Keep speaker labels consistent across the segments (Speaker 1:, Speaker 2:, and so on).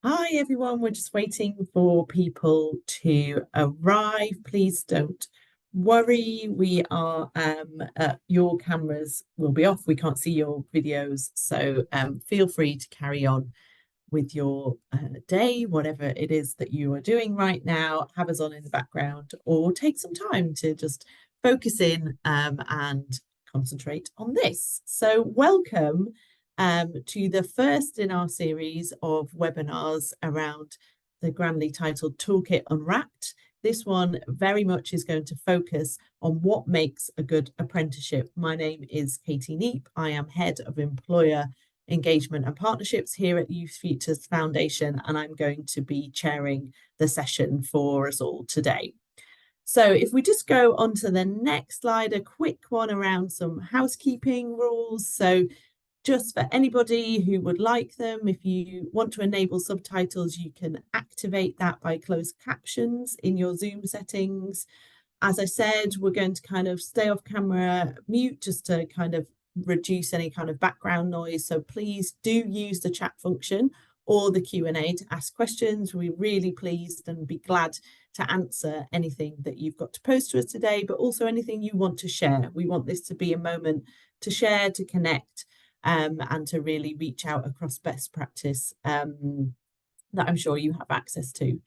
Speaker 1: Hi everyone, we're just waiting for people to arrive. Please don't worry. Your cameras will be off. We can't see your videos, so feel free to carry on with your day, whatever it is that you are doing right now. Have us on in the background, or take some time to just focus in and concentrate on this. So, welcome to the first in our series of webinars around the grandly titled Toolkit Unwrapped. This one very much is going to focus on what makes a good apprenticeship. My name is Katie Neep. I am Head of Employer Engagement and Partnerships here at Youth Futures Foundation, and I'm going to be chairing the session for us all today. So if we just go on to the next slide, a quick one around some housekeeping rules. So just for anybody who would like them, if you want to enable subtitles, you can activate that by closed captions in your Zoom settings. As I said, we're going to kind of stay off camera mute just to kind of reduce any kind of background noise. So please do use the chat function or the Q&A to ask questions. We're really pleased and be glad to answer anything that you've got to post to us today, but also anything you want to share. We want this to be a moment to share, to connect, and to really reach out across best practice that I'm sure you have access to.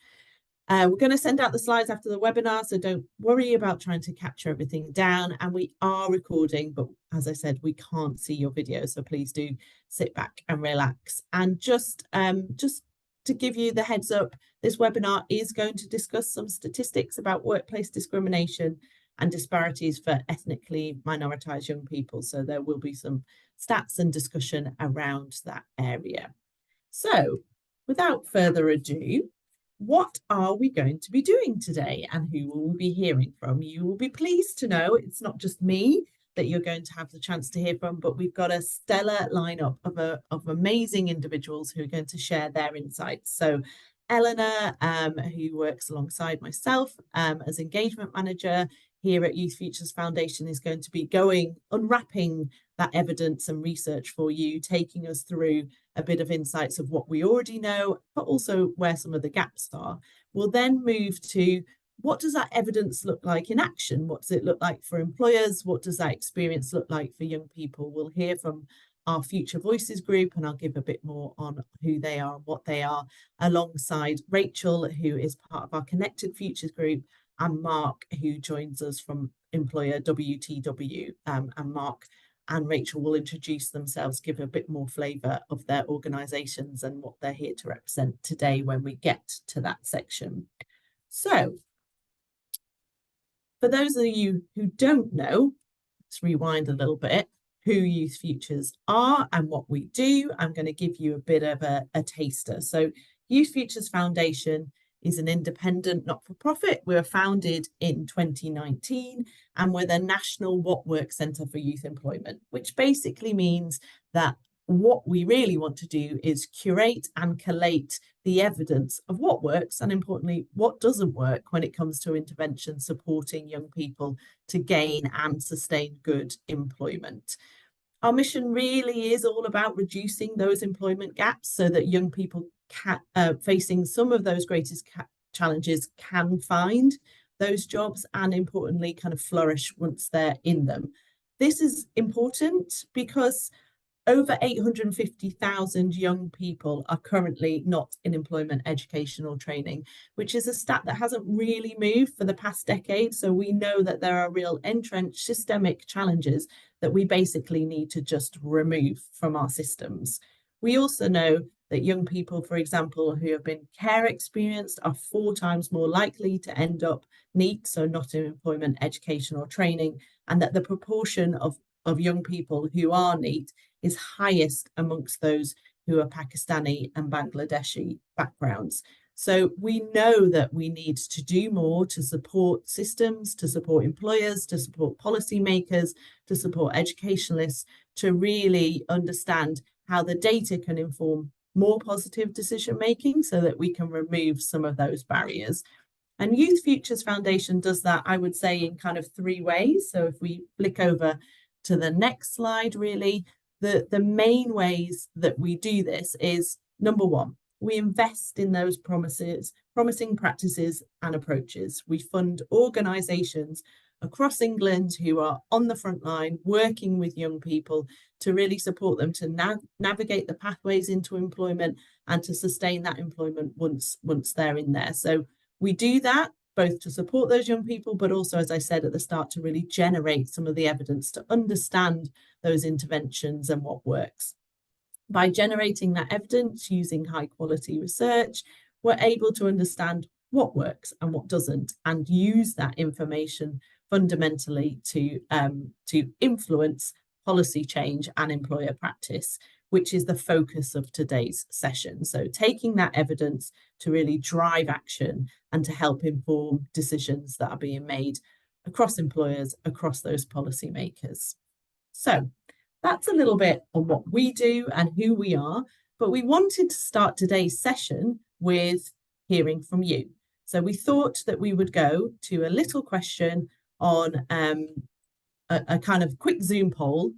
Speaker 1: We're going to send out the slides after the webinar, so don't worry about trying to capture everything down. And we are recording, but as I said, we can't see your video, so please do sit back and relax. And just to give you the heads up, this webinar is going to discuss some statistics about workplace discrimination and disparities for ethnically minoritized young people. So there will be some stats and discussion around that area. So without further ado, what are we going to be doing today and who will we be hearing from? You will be pleased to know it's not just me that you're going to have the chance to hear from, but we've got a stellar lineup of amazing individuals who are going to share their insights. So Eleanor, who works alongside myself as engagement manager here at Youth Futures Foundation, is going to be unwrapping that evidence and research for you, taking us through a bit of insights of what we already know, but also where some of the gaps are. We'll then move to what does that evidence look like in action? What does it look like for employers? What does that experience look like for young people? We'll hear from our Future Voices group, and I'll give a bit more on who they are and what they are, alongside Rachel, who is part of our Connected Futures group, and Mark, who joins us from employer WTW. And Mark and Rachel will introduce themselves, give a bit more flavour of their organisations and what they're here to represent today when we get to that section. So, for those of you who don't know, let's rewind a little bit, who Youth Futures are and what we do. I'm going to give you a bit of a taster. So Youth Futures Foundation is an independent not-for-profit. We were founded in 2019, and we're the National What Works Centre for Youth Employment, which basically means that what we really want to do is curate and collate the evidence of what works and, importantly, what doesn't work when it comes to intervention supporting young people to gain and sustain good employment. Our mission really is all about reducing those employment gaps so that young people facing some of those greatest challenges can find those jobs and, importantly, kind of flourish once they're in them. This is important because over 850,000 young people are currently not in employment, education or training, which is a stat that hasn't really moved for the past decade. So we know that there are real entrenched systemic challenges that we basically need to just remove from our systems. We also know that young people, for example, who have been care experienced are 4 times more likely to end up NEET, so not in employment, education or training, and that the proportion of young people who are NEET is highest amongst those who are Pakistani and Bangladeshi backgrounds. So we know that we need to do more to support systems, to support employers, to support policymakers, to support educationalists, to really understand how the data can inform more positive decision making so that we can remove some of those barriers. And Youth Futures Foundation does that, I would say, in kind of 3 ways. So if we flick over to the next slide, really, the main ways that we do this is, number 1, we invest in those promising practices and approaches. We fund organisations across England who are on the front line working with young people to really support them to navigate the pathways into employment and to sustain that employment once they're in there. So we do that both to support those young people, but also, as I said at the start, to really generate some of the evidence to understand those interventions and what works. By generating that evidence using high quality research, we're able to understand what works and what doesn't, and use that information fundamentally to influence policy change and employer practice, which is the focus of today's session. So taking that evidence to really drive action and to help inform decisions that are being made across employers, across those policymakers. So that's a little bit on what we do and who we are, but we wanted to start today's session with hearing from you. So we thought that we would go to a little question on a kind of quick Zoom poll,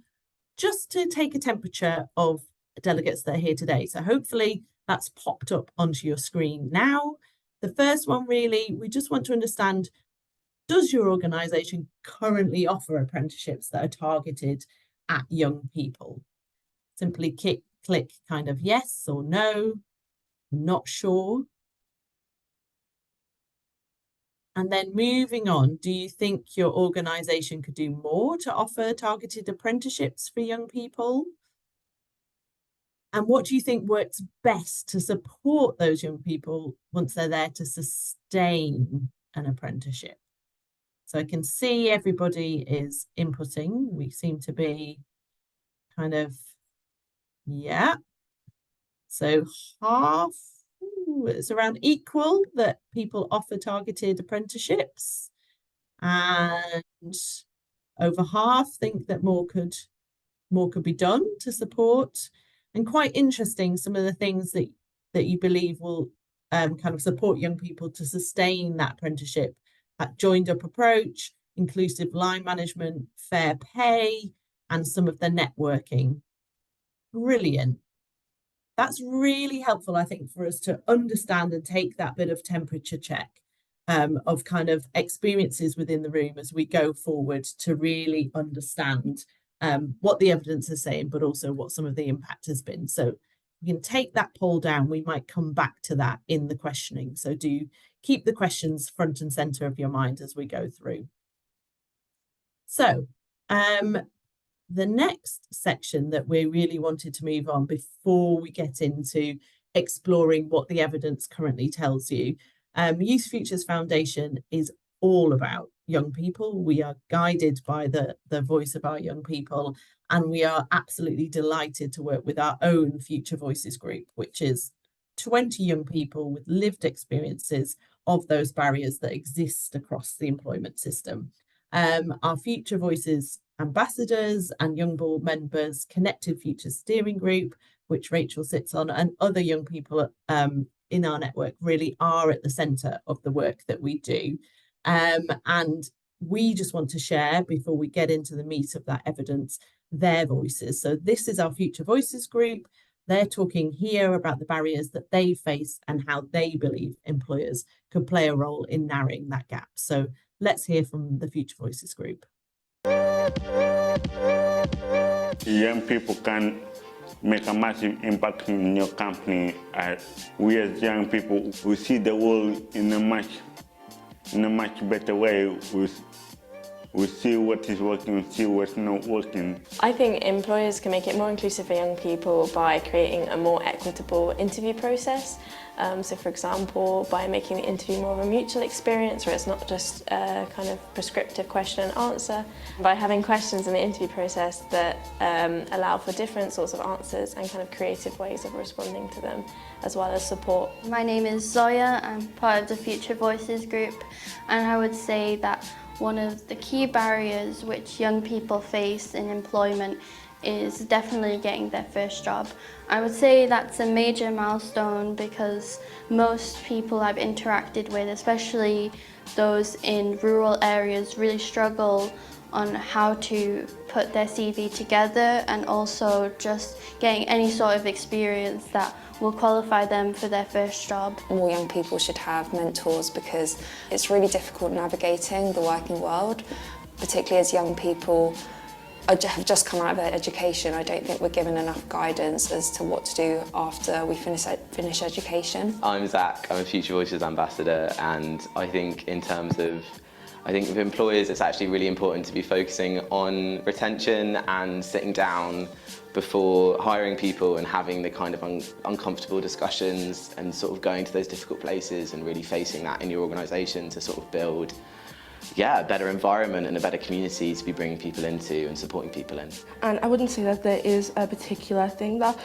Speaker 1: just to take a temperature of delegates that are here today. So hopefully that's popped up onto your screen now. The first one, really, we just want to understand, does your organisation currently offer apprenticeships that are targeted at young people? Simply click kind of yes or no, not sure. And then moving on, do you think your organisation could do more to offer targeted apprenticeships for young people? And what do you think works best to support those young people once they're there to sustain an apprenticeship? So I can see everybody is inputting. We seem to be kind of, yeah. So half, it's around equal that people offer targeted apprenticeships, and over half think that more could be done to support. And quite interesting, some of the things that you believe will kind of support young people to sustain that apprenticeship: joined up approach, inclusive line management, fair pay, and some of the networking. Brilliant. That's really helpful, I think, for us to understand and take that bit of temperature check of kind of experiences within the room as we go forward, to really understand what the evidence is saying, but also what some of the impact has been. So you can take that poll down. We might come back to that in the questioning. So do keep the questions front and center of your mind as we go through. So the next section that we really wanted to move on before we get into exploring what the evidence currently tells you, Youth Futures Foundation is all about young people. We are guided by the voice of our young people, and we are absolutely delighted to work with our own Future Voices group, which is 20 young people with lived experiences of those barriers that exist across the employment system. Our Future Voices ambassadors and young board members, Connected Futures Steering Group, which Rachel sits on, and other young people in our network really are at the centre of the work that we do. And we just want to share, before we get into the meat of that evidence, their voices. So this is our Future Voices group. They're talking here about the barriers that they face and how they believe employers could play a role in narrowing that gap. So let's hear from the Future Voices group.
Speaker 2: Young people can make a massive impact in your company. We as young people, we see the world in a much better way. We see what is working, see what's not working.
Speaker 3: I think employers can make it more inclusive for young people by creating a more equitable interview process. So for example, by making the interview more of a mutual experience, where it's not just a kind of prescriptive question and answer. By having questions in the interview process that allow for different sorts of answers and kind of creative ways of responding to them, as well as support.
Speaker 4: My name is Zoya, I'm part of the Future Voices group, and I would say that one of the key barriers which young people face in employment is definitely getting their first job. I would say that's a major milestone because most people I've interacted with, especially those in rural areas, really struggle on how to put their CV together, and also just getting any sort of experience that will qualify them for their first job.
Speaker 5: More young people should have mentors because it's really difficult navigating the working world, particularly as young people have just come out of their education. I don't think we're given enough guidance as to what to do after we finish education.
Speaker 6: I'm Zach, I'm a Future Voices ambassador, and I think with employers it's actually really important to be focusing on retention and sitting down before hiring people and having the kind of uncomfortable discussions and sort of going to those difficult places and really facing that in your organisation to sort of build a better environment and a better community to be bringing people into and supporting people in.
Speaker 7: And I wouldn't say that there is a particular thing that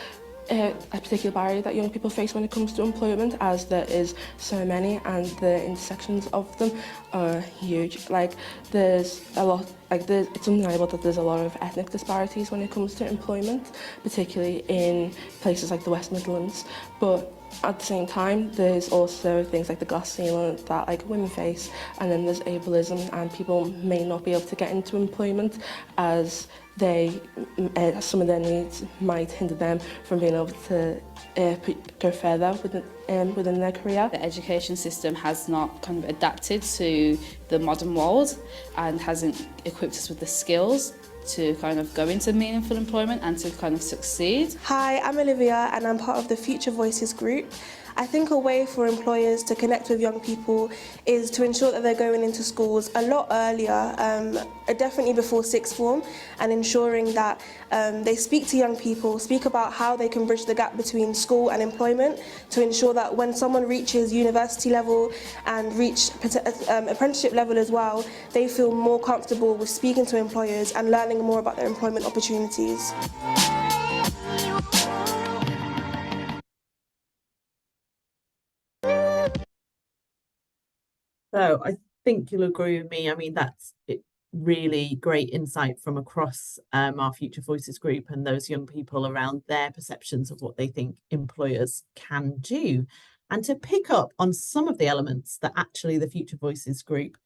Speaker 7: a particular barrier that young people face when it comes to employment, as there is so many and the intersections of them are huge. Like there's a lot, it's undeniable that there's a lot of ethnic disparities when it comes to employment, particularly in places like the West Midlands. But at the same time, there's also things like the glass ceiling that women face, and then there's ableism, and people may not be able to get into employment as some of their needs might hinder them from being able to go further within their career.
Speaker 8: The education system has not kind of adapted to the modern world and hasn't equipped us with the skills to kind of go into meaningful employment and to kind of succeed.
Speaker 9: Hi, I'm Olivia and I'm part of the Future Voices group. I think a way for employers to connect with young people is to ensure that they're going into schools a lot earlier, definitely before sixth form, and ensuring that they speak to young people, speak about how they can bridge the gap between school and employment, to ensure that when someone reaches university level and reach apprenticeship level as well, they feel more comfortable with speaking to employers and learning more about their employment opportunities.
Speaker 1: So I think you'll agree with me. I mean, that's really great insight from across our Future Voices group and those young people around their perceptions of what they think employers can do. And to pick up on some of the elements that actually the Future Voices group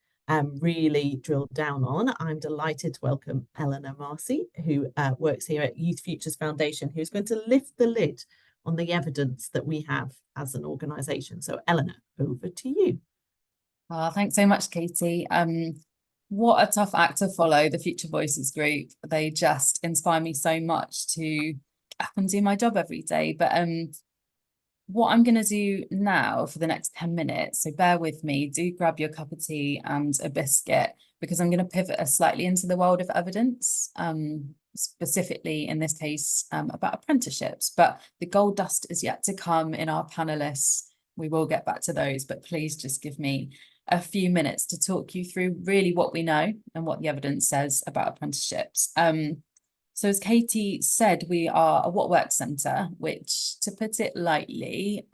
Speaker 1: really drilled down on, I'm delighted to welcome Eleanor Marcy, who works here at Youth Futures Foundation, who's going to lift the lid on the evidence that we have as an organisation. So Eleanor, over to you.
Speaker 10: Thanks so much, Katie. What a tough act to follow, the Future Voices group. They just inspire me so much to get up and do my job every day. But what I'm going to do now for the next 10 minutes, so bear with me, do grab your cup of tea and a biscuit, because I'm going to pivot us slightly into the world of evidence, specifically in this case about apprenticeships. But the gold dust is yet to come in our panelists. We will get back to those, but please just give me a few minutes to talk you through really what we know and what the evidence says about apprenticeships. So as Katie said, we are a What Works Centre, which, to put it lightly,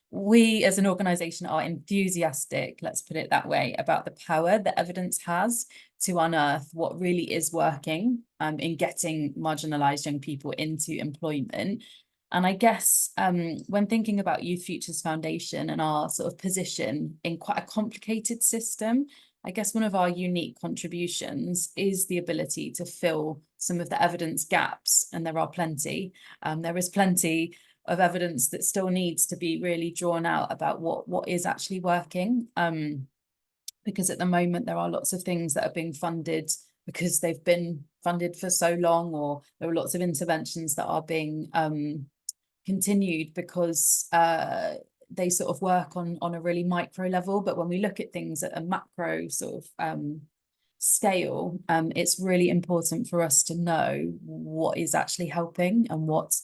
Speaker 10: we as an organisation are enthusiastic, let's put it that way, about the power that evidence has to unearth what really is working in getting marginalised young people into employment. And I guess when thinking about Youth Futures Foundation and our sort of position in quite a complicated system, I guess one of our unique contributions is the ability to fill some of the evidence gaps, and there are plenty. There is plenty of evidence that still needs to be really drawn out about what is actually working, because at the moment there are lots of things that are being funded because they've been funded for so long, or there are lots of interventions that are being continued because they sort of work on a really micro level. But when we look at things at a macro sort of scale, it's really important for us to know what is actually helping and what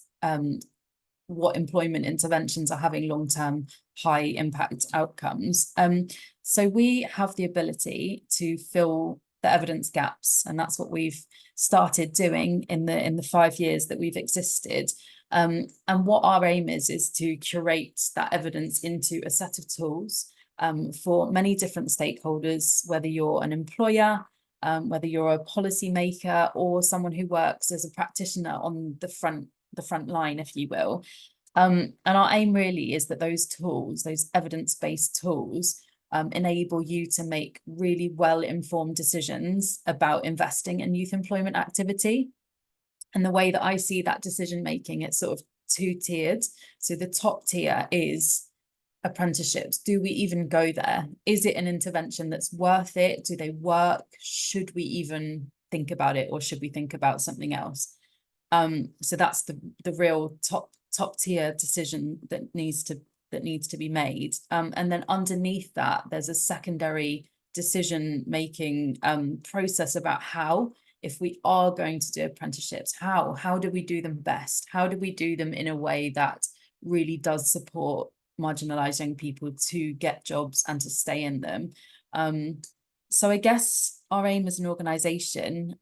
Speaker 10: employment interventions are having long-term high impact outcomes. So we have the ability to fill the evidence gaps, and that's what we've started doing in the 5 years that we've existed. And what our aim is to curate that evidence into a set of tools for many different stakeholders, whether you're an employer, whether you're a policymaker, or someone who works as a practitioner on the front line, if you will. And our aim really is that those tools, those evidence-based tools, enable you to make really well-informed decisions about investing in youth employment activity. And the way that I see that decision making, it's sort of two-tiered. So the top tier is apprenticeships. Do we even go there? Is it an intervention that's worth it? Do they work? Should we even think about it, or should we think about something else? So that's the real top tier decision that needs to be made. And then underneath that, there's a secondary decision making process about how, if we are going to do apprenticeships, how do we do them best? How do we do them in a way that really does support marginalised young people to get jobs and to stay in them? So I guess our aim as an organisation,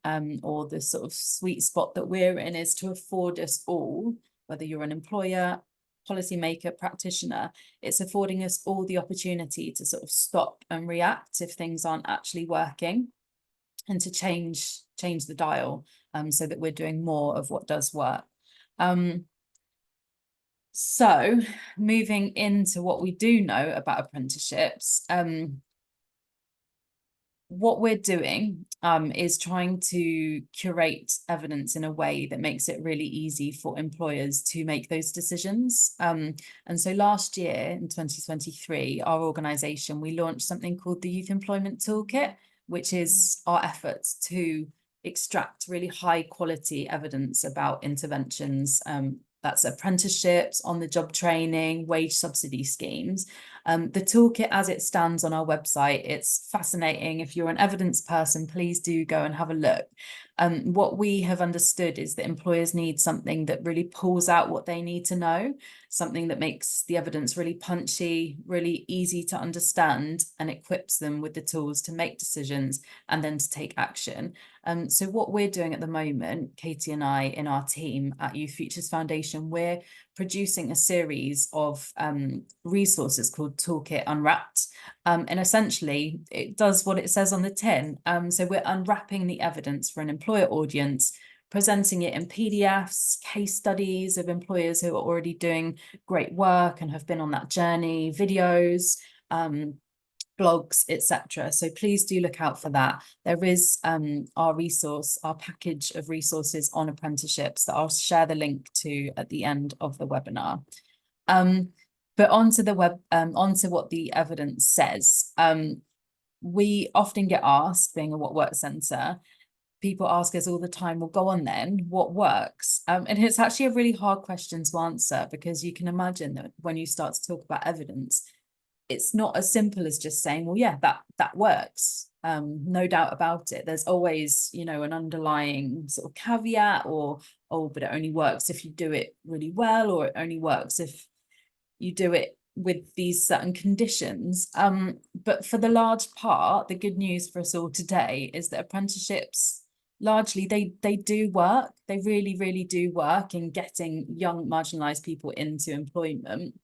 Speaker 10: or the sort of sweet spot that we're in, is to afford us all, whether you're an employer, policymaker, practitioner, it's affording us all the opportunity to sort of stop and react if things aren't actually working, and to change the dial, so that we're doing more of what does work. So moving into what we do know about apprenticeships, what we're doing is trying to curate evidence in a way that makes it really easy for employers to make those decisions. And so last year in 2023, our organisation, we launched something called the Youth Employment Toolkit, which is our efforts to extract really high quality evidence about interventions. That's apprenticeships, on-the-job training, wage subsidy schemes. The toolkit as it stands on our website, it's fascinating. If you're an evidence person, please do go and have a look. What we have understood is that employers need something that really pulls out what they need to know, something that makes the evidence really punchy, really easy to understand, and equips them with the tools to make decisions and then to take action. So what we're doing at the moment, Katie and I in our team at Youth Futures Foundation, we're producing a series of resources called Toolkit Unwrapped. And essentially it does what it says on the tin. So we're unwrapping the evidence for an employer audience, presenting it in PDFs, case studies of employers who are already doing great work and have been on that journey, videos, blogs, etc. So please do look out for that. There is our package of resources on apprenticeships that I'll share the link to at the end of the webinar. But onto what the evidence says. We often get asked, being a What Works Centre, people ask us all the time, well, go on then, what works? And it's actually a really hard question to answer, because you can imagine that when you start to talk about evidence, it's not as simple as just saying, well, yeah, that works. No doubt about it. There's always, an underlying sort of caveat, or, oh, but it only works if you do it really well, or it only works if you do it with these certain conditions. But for the large part, the good news for us all today is that apprenticeships, largely, they do work. They really, really do work in getting young marginalised people into employment.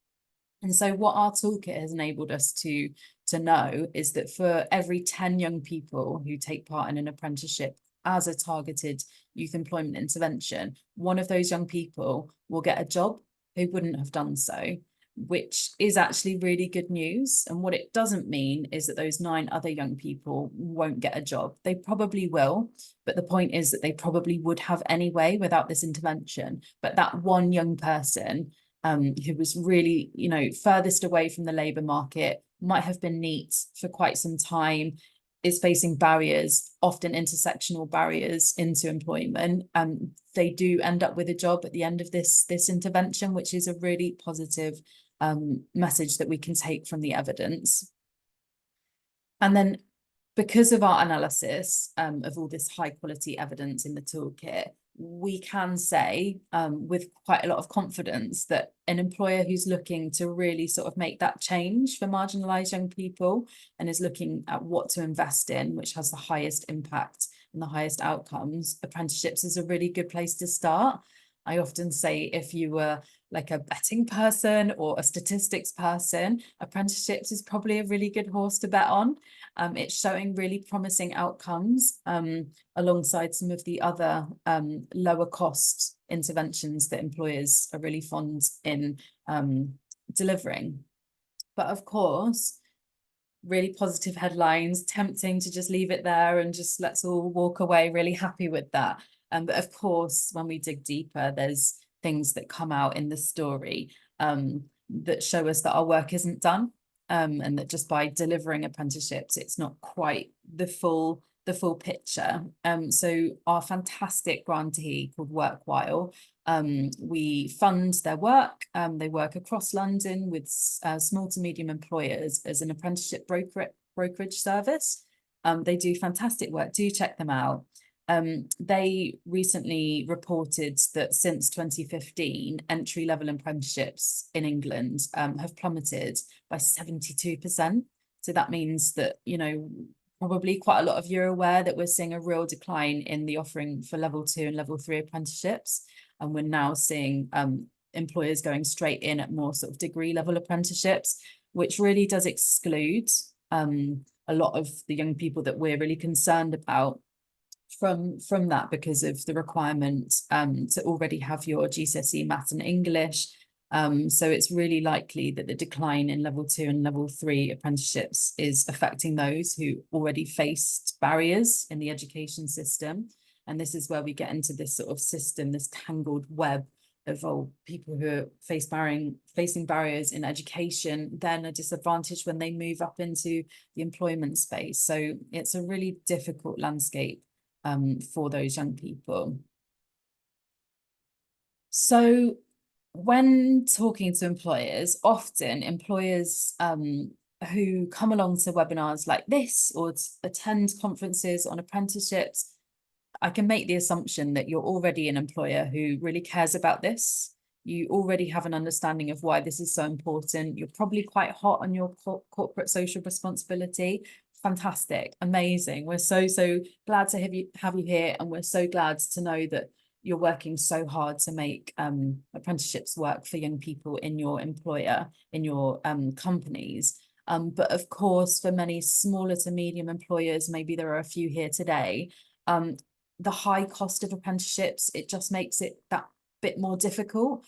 Speaker 10: And so what our toolkit has enabled us to know is that for every 10 young people who take part in an apprenticeship as a targeted youth employment intervention, one of those young people will get a job who wouldn't have done so, which is actually really good news. And what it doesn't mean is that those 9 other young people won't get a job. They probably will, but the point is that they probably would have anyway without this intervention. But that one young person who was really, furthest away from the labour market, might have been neat for quite some time, is facing barriers, often intersectional barriers into employment. They do end up with a job at the end of this intervention, which is a really positive message that we can take from the evidence. And then, because of our analysis of all this high quality evidence in the toolkit, we can say with quite a lot of confidence that an employer who's looking to really sort of make that change for marginalised young people and is looking at what to invest in, which has the highest impact and the highest outcomes, apprenticeships is a really good place to start. I often say, if you were like a betting person or a statistics person, apprenticeships is probably a really good horse to bet on. It's showing really promising outcomes alongside some of the other lower cost interventions that employers are really fond in delivering. But of course, really positive headlines, tempting to just leave it there and just let's all walk away really happy with that. But of course, when we dig deeper, there's things that come out in the story that show us that our work isn't done, and that just by delivering apprenticeships, it's not quite the full picture. So our fantastic grantee called Workwhile, we fund their work. They work across London with small to medium employers as an apprenticeship brokerage service. They do fantastic work. Do check them out. They recently reported that since 2015, entry-level apprenticeships in England have plummeted by 72%. So that means that, you know, probably quite a lot of you are aware that we're seeing a real decline in the offering for level 2 and level 3 apprenticeships. And we're now seeing employers going straight in at more sort of degree level apprenticeships, which really does exclude a lot of the young people that we're really concerned about from that, because of the requirement to already have your GCSE maths and English. So it's really likely that the decline in level 2 and level 3 apprenticeships is affecting those who already faced barriers in the education system. And this is where we get into this sort of system, this tangled web of people who are facing barriers in education, then a disadvantage when they move up into the employment space. So it's a really difficult landscape for those young people. So when talking to employers, often employers who come along to webinars like this or attend conferences on apprenticeships, I can make the assumption that you're already an employer who really cares about this. You already have an understanding of why this is so important. You're probably quite hot on your corporate social responsibility. Fantastic, amazing. We're so glad to have you here, and we're so glad to know that you're working so hard to make apprenticeships work for young people in your employer, in your companies. But of course, for many smaller to medium employers, maybe there are a few here today, the high cost of apprenticeships, it just makes it that bit more difficult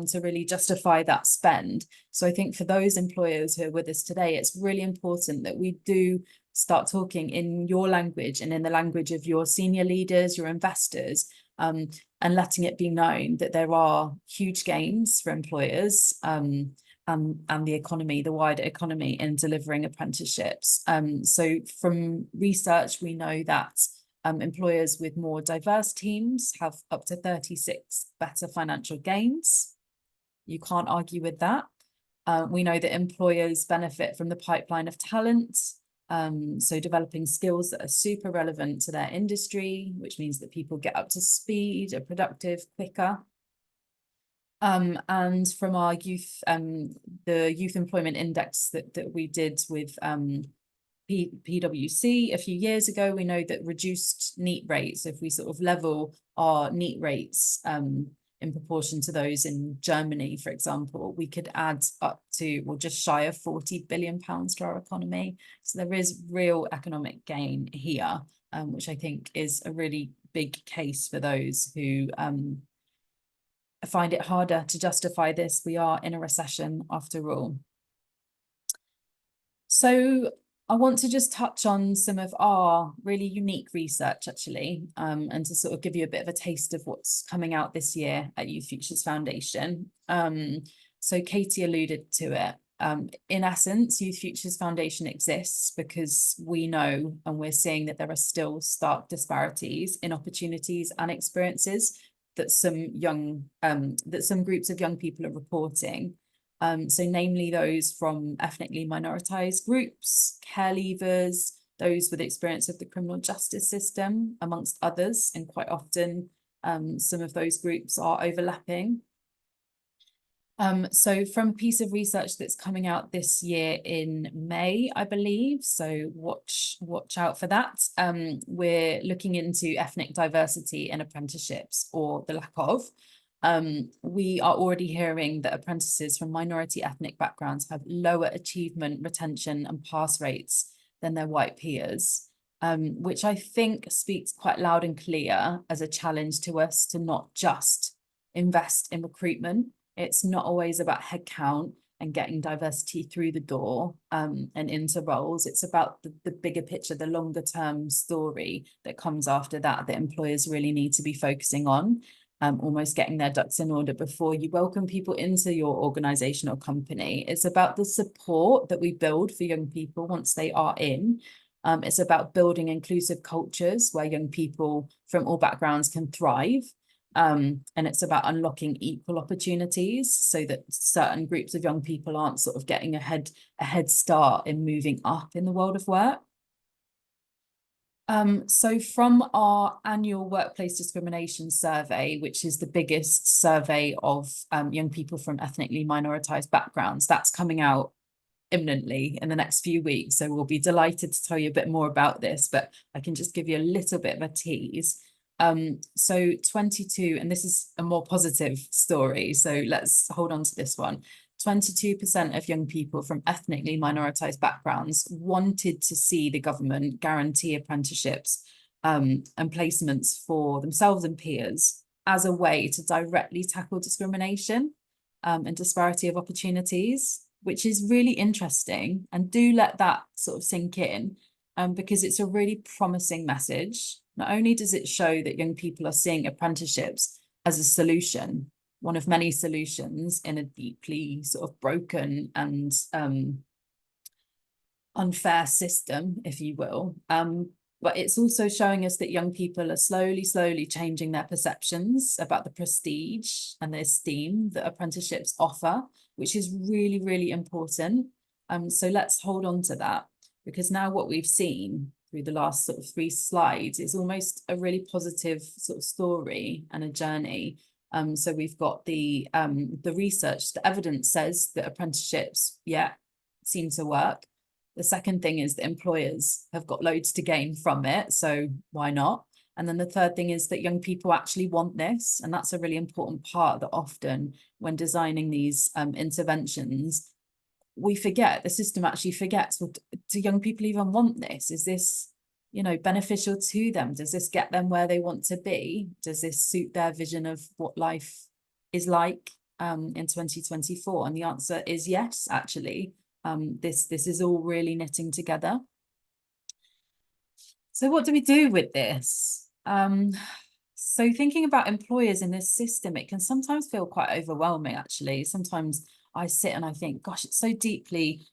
Speaker 10: to really justify that spend. So I think for those employers who are with us today, it's really important that we do start talking in your language and in the language of your senior leaders, your investors, and letting it be known that there are huge gains for employers and the economy, the wider economy, in delivering apprenticeships. So from research, we know that employers with more diverse teams have up to 36 better financial gains. You can't argue with that. We know that employers benefit from the pipeline of talent, so developing skills that are super relevant to their industry, which means that people get up to speed, are productive quicker. And from our youth, the Youth Employment Index that we did with PwC a few years ago, we know that reduced NEET rates, if we sort of level our NEET rates in proportion to those in Germany, for example, we could add up to, well, just shy of £40 billion to our economy. So there is real economic gain here, which I think is a really big case for those who find it harder to justify this. We are in a recession after all. So I want to just touch on some of our really unique research, actually, and to sort of give you a bit of a taste of what's coming out this year at Youth Futures Foundation. So Katie alluded to it. In essence, Youth Futures Foundation exists because we know and we're seeing that there are still stark disparities in opportunities and experiences that some groups of young people are reporting. So namely those from ethnically minoritized groups, care leavers, those with experience of the criminal justice system, amongst others, and quite often some of those groups are overlapping. So from a piece of research that's coming out this year in May, I believe, so watch out for that. We're looking into ethnic diversity in apprenticeships, or the lack of. We are already hearing that apprentices from minority ethnic backgrounds have lower achievement, retention and pass rates than their white peers, which I think speaks quite loud and clear as a challenge to us to not just invest in recruitment. It's not always about headcount. and getting diversity through the door and into roles. It's about the bigger picture, the longer term story that comes after that employers really need to be focusing on, almost getting their ducks in order before you welcome people into your organization or company. It's about the support that we build for young people once they are in. It's about building inclusive cultures where young people from all backgrounds can thrive. And it's about unlocking equal opportunities so that certain groups of young people aren't sort of getting a head start in moving up in the world of work. So from our annual workplace discrimination survey, which is the biggest survey of young people from ethnically minoritized backgrounds, that's coming out imminently in the next few weeks. So we'll be delighted to tell you a bit more about this, but I can just give you a little bit of a tease. So 22, and this is a more positive story, so let's hold on to this one. 22% of young people from ethnically minoritized backgrounds wanted to see the government guarantee apprenticeships and placements for themselves and peers as a way to directly tackle discrimination and disparity of opportunities, which is really interesting. And do let that sort of sink in, because it's a really promising message. Not only does it show that young people are seeing apprenticeships as a solution, one of many solutions in a deeply sort of broken and unfair system, if you will, but it's also showing us that young people are slowly changing their perceptions about the prestige and the esteem that apprenticeships offer, which is really, really important. So let's hold on to that, because now what we've seen through the last sort of 3 slides is almost a really positive sort of story and a journey. So we've got the research, the evidence says that apprenticeships, seem to work. The second thing is that employers have got loads to gain from it, so why not? And then the third thing is that young people actually want this, and that's a really important part that often when designing these interventions, we forget, the system actually forgets, well, do young people even want this? Is this, you know, beneficial to them? Does this get them where they want to be? Does this suit their vision of what life is like in 2024? And the answer is yes, actually. This is all really knitting together. So what do we do with this? So thinking about employers in this system, it can sometimes feel quite overwhelming, actually. Sometimes I sit and I think, gosh, it's so deeply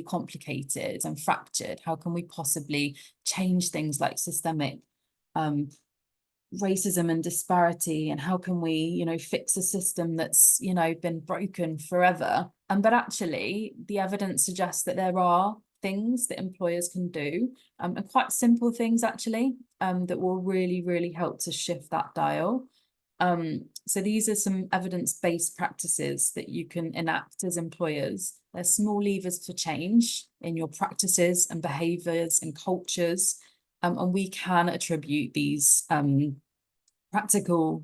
Speaker 10: complicated and fractured. How can we possibly change things like systemic racism and disparity, and how can we, you know, fix a system that's, you know, been broken forever? But actually the evidence suggests that there are things that employers can do, and quite simple things actually, that will really help to shift that dial. So these are some evidence-based practices that you can enact as employers. They're small levers for change in your practices and behaviours and cultures, and we can attribute these practical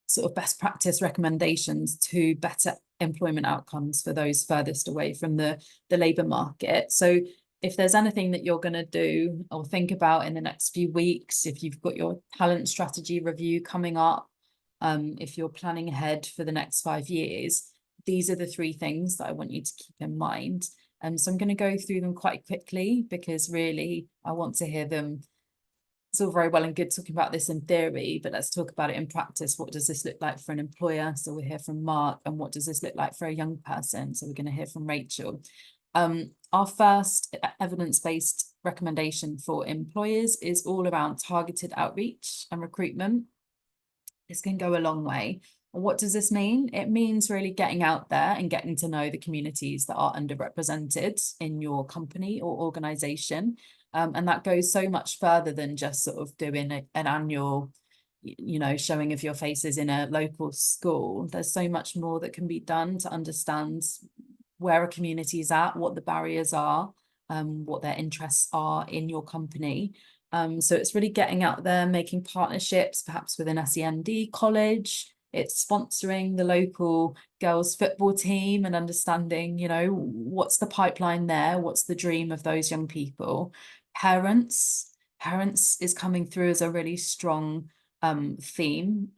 Speaker 10: sort of best practice recommendations to better employment outcomes for those furthest away from the labour market. So if there's anything that you're going to do or think about in the next few weeks, if you've got your talent strategy review coming up, if you're planning ahead for the next 5 years, these are the 3 things that I want you to keep in mind. So I'm going to go through them quite quickly, because really I want to hear them. It's all very well and good talking about this in theory, but let's talk about it in practice. What does this look like for an employer? So we'll hear from Mark. And what does this look like for a young person? So we're going to hear from Rachel. Our first evidence-based recommendation for employers is all around targeted outreach and recruitment. This can go a long way. What does this mean? It means really getting out there and getting to know the communities that are underrepresented in your company or organisation. And that goes so much further than just sort of doing an annual, you know, showing of your faces in a local school. There's so much more that can be done to understand where a community is at, what the barriers are, what their interests are in your company. So it's really getting out there, making partnerships, perhaps with an SEND college. It's sponsoring the local girls football team and understanding, you know, what's the pipeline there? What's the dream of those young people? Parents is coming through as a really strong theme.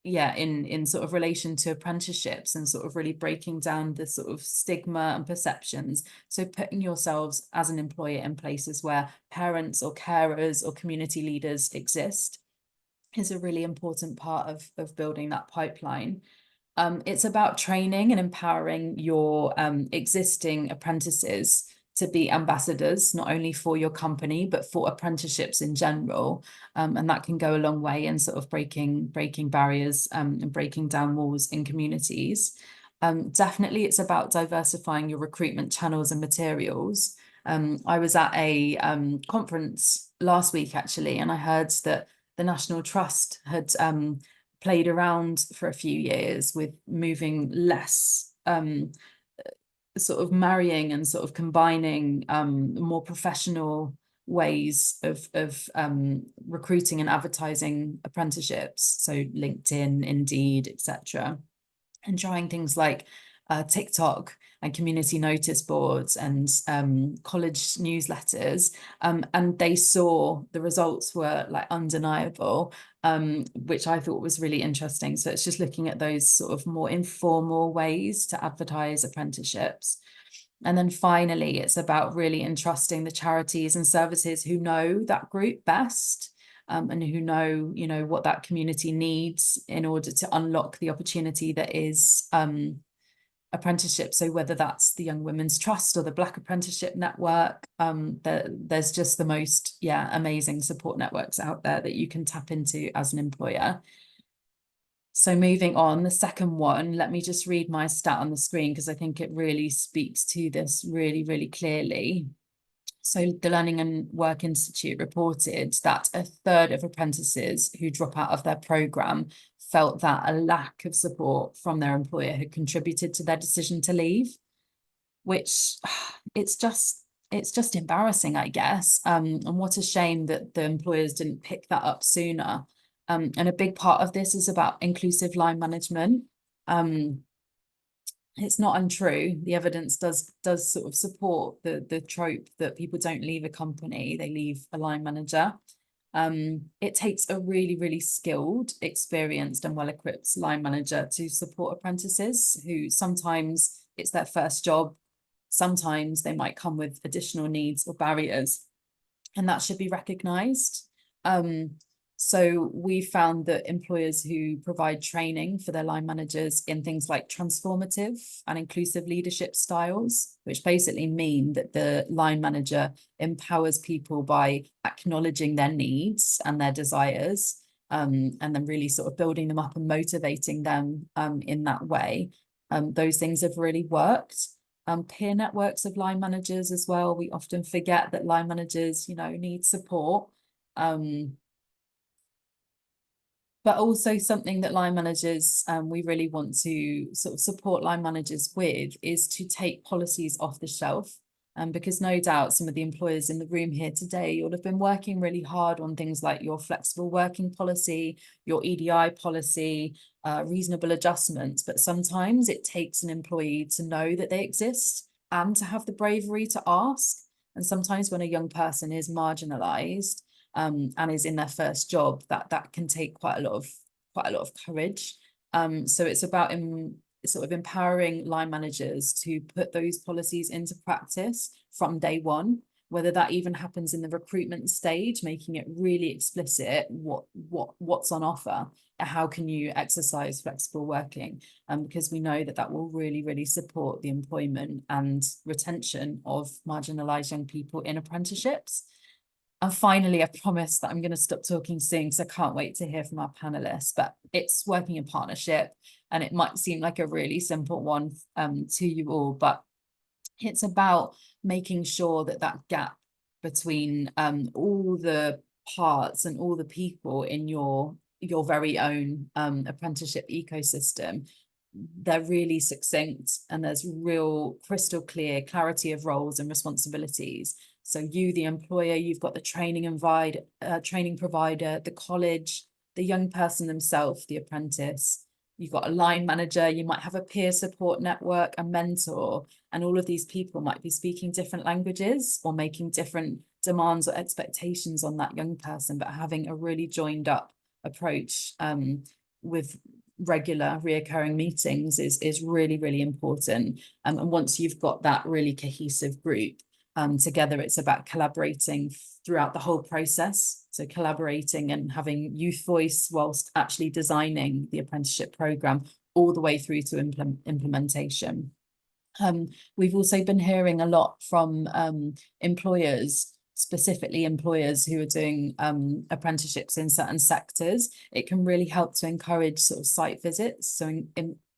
Speaker 10: yeah, in sort of relation to apprenticeships and sort of really breaking down the sort of stigma and perceptions. So putting yourselves as an employer in places where parents or carers or community leaders exist is a really important part of building that pipeline. It's about training and empowering your existing apprentices to be ambassadors, not only for your company, but for apprenticeships in general. And that can go a long way in sort of breaking barriers and breaking down walls in communities. Definitely, it's about diversifying your recruitment channels and materials. I was at a conference last week, actually, and I heard that the National Trust had played around for a few years with moving less sort of marrying and sort of combining more professional ways of recruiting and advertising apprenticeships, so LinkedIn, Indeed, etc., and trying things like TikTok and community notice boards and college newsletters, and they saw the results were like undeniable, which I thought was really interesting. So it's just looking at those sort of more informal ways to advertise apprenticeships. And then finally, it's about really entrusting the charities and services who know that group best, and who know, you know, what that community needs in order to unlock the opportunity that is apprenticeship. So whether that's the Young Women's Trust or the Black Apprenticeship Network, there's just the most, amazing support networks out there that you can tap into as an employer. So moving on, the second one, let me just read my stat on the screen because I think it really speaks to this really, really clearly. So the Learning and Work Institute reported that a third of apprentices who drop out of their programme felt that a lack of support from their employer had contributed to their decision to leave, which it's just embarrassing, I guess. And what a shame that the employers didn't pick that up sooner. And a big part of this is about inclusive line management. It's not untrue. The evidence does sort of support the trope that people don't leave a company, they leave a line manager. It takes a really, really skilled, experienced and well-equipped line manager to support apprentices who sometimes it's their first job, sometimes they might come with additional needs or barriers, and that should be recognised. So we found that employers who provide training for their line managers in things like transformative and inclusive leadership styles, which basically mean that the line manager empowers people by acknowledging their needs and their desires, and then really sort of building them up and motivating them in that way. Those things have really worked. Peer networks of line managers as well. We often forget that line managers, you know, need support. But also something that line managers, we really want to sort of support line managers with is to take policies off the shelf. Because no doubt some of the employers in the room here today, you'll have been working really hard on things like your flexible working policy, your EDI policy, reasonable adjustments. But sometimes it takes an employee to know that they exist and to have the bravery to ask. And sometimes when a young person is marginalised, and is in their first job, that can take quite a lot of courage. So it's about sort of empowering line managers to put those policies into practice from day one, whether that even happens in the recruitment stage, making it really explicit what's on offer, how can you exercise flexible working, because we know that will really, really support the employment and retention of marginalised young people in apprenticeships. And finally, I promise that I'm going to stop talking soon because I can't wait to hear from our panelists, but it's working in partnership and it might seem like a really simple one to you all, but it's about making sure that gap between all the parts and all the people in your very own apprenticeship ecosystem, they're really succinct and there's real crystal clear clarity of roles and responsibilities. So you, the employer, you've got the training provider, the college, the young person themselves, the apprentice. You've got a line manager, you might have a peer support network, a mentor, and all of these people might be speaking different languages or making different demands or expectations on that young person, but having a really joined up approach with regular reoccurring meetings is really, really important. And once you've got that really cohesive group together, it's about collaborating throughout the whole process. So collaborating and having youth voice whilst actually designing the apprenticeship programme all the way through to implementation. We've also been hearing a lot from employers, specifically employers who are doing apprenticeships in certain sectors. It can really help to encourage sort of site visits, so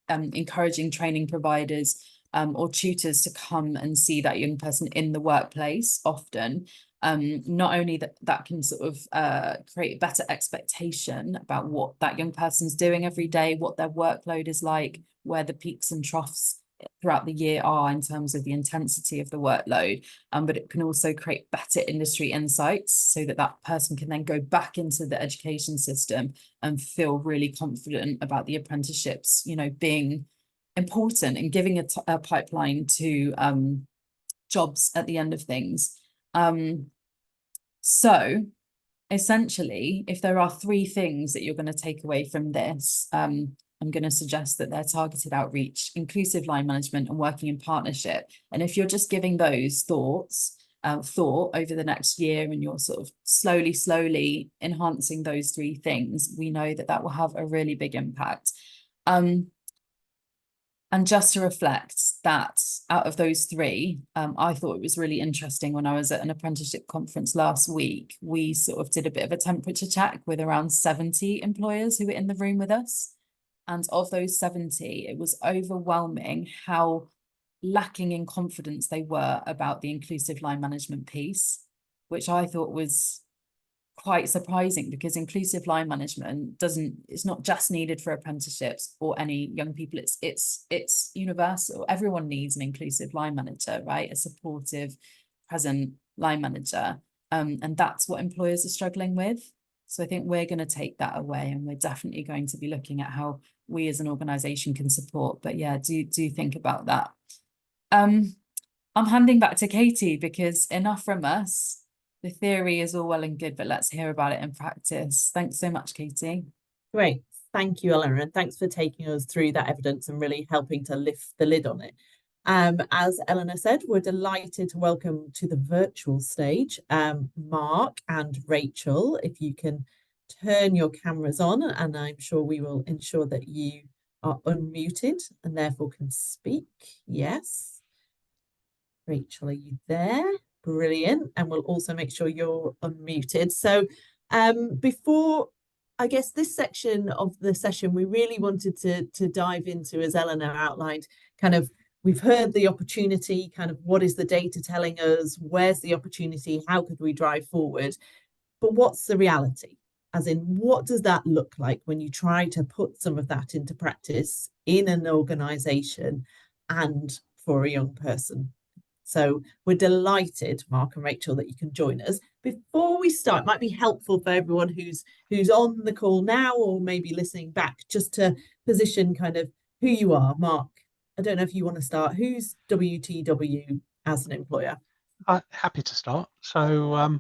Speaker 10: encouraging training providers or tutors to come and see that young person in the workplace often. Not only that can sort of create better expectation about what that young person's doing every day, what their workload is like, where the peaks and troughs throughout the year are in terms of the intensity of the workload, but it can also create better industry insights so that that person can then go back into the education system and feel really confident about the apprenticeships, you know, being important and giving a pipeline to jobs at the end of things. So essentially, if there are 3 things that you're going to take away from this, I'm going to suggest that they're targeted outreach, inclusive line management, and working in partnership. And if you're just giving those thought over the next year, and you're sort of slowly enhancing those 3 things, we know that that will have a really big impact. And just to reflect that out of those 3, I thought it was really interesting when I was at an apprenticeship conference last week, we sort of did a bit of a temperature check with around 70 employers who were in the room with us. And of those 70, it was overwhelming how lacking in confidence they were about the inclusive line management piece, which I thought was quite surprising, because inclusive line management it's not just needed for apprenticeships or any young people, it's universal. Everyone needs an inclusive line manager, right? A supportive, present line manager. And that's what employers are struggling with. So I think we're going to take that away, and we're definitely going to be looking at how we as an organisation can support. But yeah, do think about that. I'm handing back to Katie, because enough from us. The theory is all well and good, but let's hear about it in practice. Thanks so much, Katie.
Speaker 1: Great. Thank you, Eleanor, and thanks for taking us through that evidence and really helping to lift the lid on it. As Eleanor said, we're delighted to welcome to the virtual stage Mark and Rachel. If you can turn your cameras on, and I'm sure we will ensure that you are unmuted and therefore can speak. Yes. Rachel, are you there? Brilliant. And we'll also make sure you're unmuted. So before, I guess, this section of the session, we really wanted to dive into, as Eleanor outlined, kind of, we've heard the opportunity, kind of what is the data telling us, where's the opportunity, how could we drive forward? But what's the reality? As in, what does that look like when you try to put some of that into practice in an organisation and for a young person? So we're delighted, Mark and Rachel, that you can join us. Before we start, it might be helpful for everyone who's on the call now or maybe listening back, just to position kind of who you are. Mark, I don't know if you want to start. Who's WTW as an employer?
Speaker 11: Happy to start. So